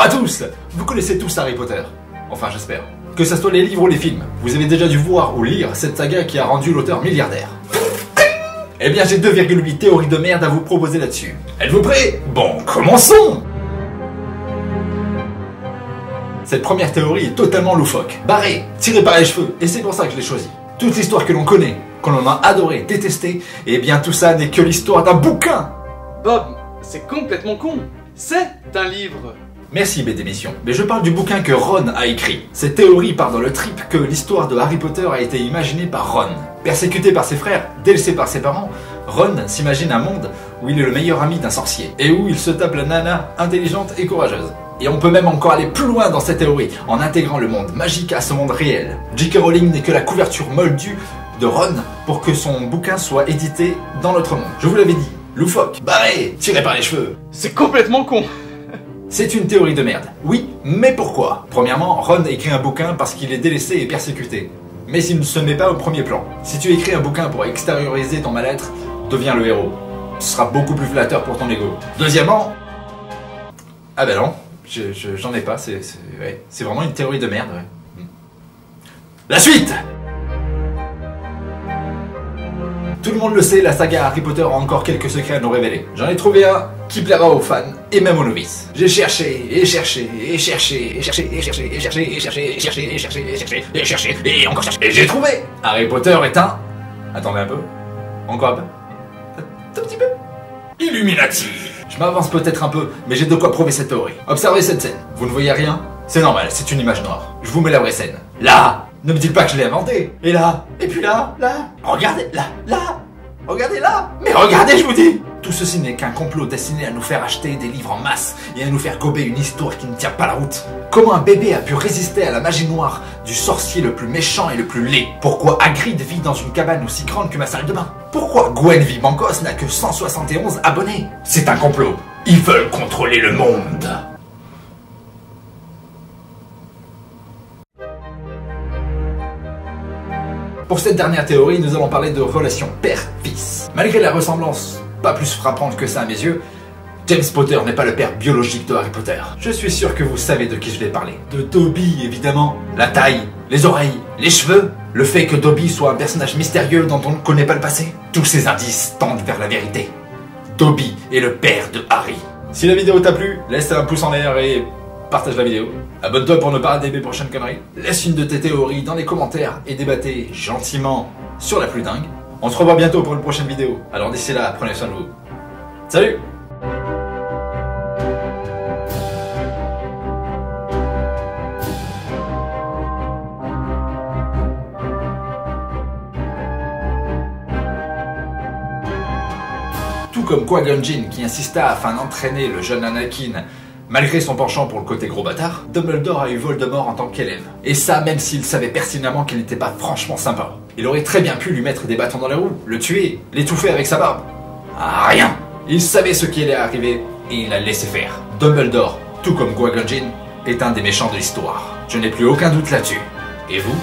à tous! Vous connaissez tous Harry Potter. Enfin, j'espère. Que ce soit les livres ou les films, vous avez déjà dû voir ou lire cette saga qui a rendu l'auteur milliardaire. Eh bien, j'ai 2,8 théories de merde à vous proposer là-dessus. Êtes-vous prêts? Bon, commençons! Cette première théorie est totalement loufoque, barrée, tirée par les cheveux, et c'est pour ça que je l'ai choisie. Toute l'histoire que l'on connaît, qu'on en a adoré, détesté, eh bien tout ça n'est que l'histoire d'un bouquin! Bob, c'est complètement con. C'est un livre. Merci BD-Mission, mais je parle du bouquin que Ron a écrit. Cette théorie part dans le trip que l'histoire de Harry Potter a été imaginée par Ron. Persécuté par ses frères, délaissé par ses parents, Ron s'imagine un monde où il est le meilleur ami d'un sorcier, et où il se tape la nana intelligente et courageuse. Et on peut même encore aller plus loin dans cette théorie, en intégrant le monde magique à ce monde réel. J.K. Rowling n'est que la couverture moldue de Ron pour que son bouquin soit édité dans notre monde. Je vous l'avais dit, loufoque, barré, tiré par les cheveux. C'est complètement con. C'est une théorie de merde. Oui, mais pourquoi? Premièrement, Ron écrit un bouquin parce qu'il est délaissé et persécuté. Mais il ne se met pas au premier plan. Si tu écris un bouquin pour extérioriser ton mal-être, deviens le héros. Ce sera beaucoup plus flatteur pour ton ego. Deuxièmement... Ah ben non, j'en ai pas, c'est vraiment une théorie de merde, ouais. La suite! Tout le monde le sait, la saga Harry Potter a encore quelques secrets à nous révéler. J'en ai trouvé un qui plaira aux fans et même aux novices. J'ai cherché et cherché et cherché et cherché et cherché et cherché et cherché et cherché et cherché et cherché et cherché et encore cherché. Et j'ai trouvé! Harry Potter est un... Attendez un peu. Encore un peu. Un tout petit peu. Illuminati. Je m'avance peut-être un peu, mais j'ai de quoi prouver cette théorie. Observez cette scène. Vous ne voyez rien? C'est normal, c'est une image noire. Je vous mets la vraie scène. Là! Ne me dites pas que je l'ai inventé. Et là, et puis là, là. Regardez, là, là. Regardez là. Mais regardez, je vous dis. Tout ceci n'est qu'un complot destiné à nous faire acheter des livres en masse et à nous faire gober une histoire qui ne tient pas la route. Comment un bébé a pu résister à la magie noire du sorcier le plus méchant et le plus laid? Pourquoi Hagrid vit dans une cabane aussi grande que ma salle de bain? Pourquoi Gwen Vibancos n'a que 171 abonnés? C'est un complot. Ils veulent contrôler le monde. Pour cette dernière théorie, nous allons parler de relation père-fils. Malgré la ressemblance pas plus frappante que ça à mes yeux, James Potter n'est pas le père biologique de Harry Potter. Je suis sûr que vous savez de qui je vais parler. De Dobby, évidemment. La taille, les oreilles, les cheveux, le fait que Dobby soit un personnage mystérieux dont on ne connaît pas le passé. Tous ces indices tendent vers la vérité. Dobby est le père de Harry. Si la vidéo t'a plu, laisse un pouce en l'air et partage la vidéo. Abonne-toi pour ne pas rater mes prochaines conneries. Laisse une de tes théories dans les commentaires et débattez gentiment sur la plus dingue. On se revoit bientôt pour une prochaine vidéo. Alors d'ici là, prenez soin de vous. Salut! Tout comme Qui-Gon Jinn qui insista afin d'entraîner le jeune Anakin malgré son penchant pour le côté gros bâtard, Dumbledore a eu Voldemort en tant qu'élève. Et ça même s'il savait pertinemment qu'il n'était pas franchement sympa. Il aurait très bien pu lui mettre des bâtons dans les roues, le tuer, l'étouffer avec sa barbe. Ah, rien! Il savait ce qui allait arriver et il l'a laissé faire. Dumbledore, tout comme Qui-Gon Jinn, est un des méchants de l'histoire. Je n'ai plus aucun doute là-dessus. Et vous?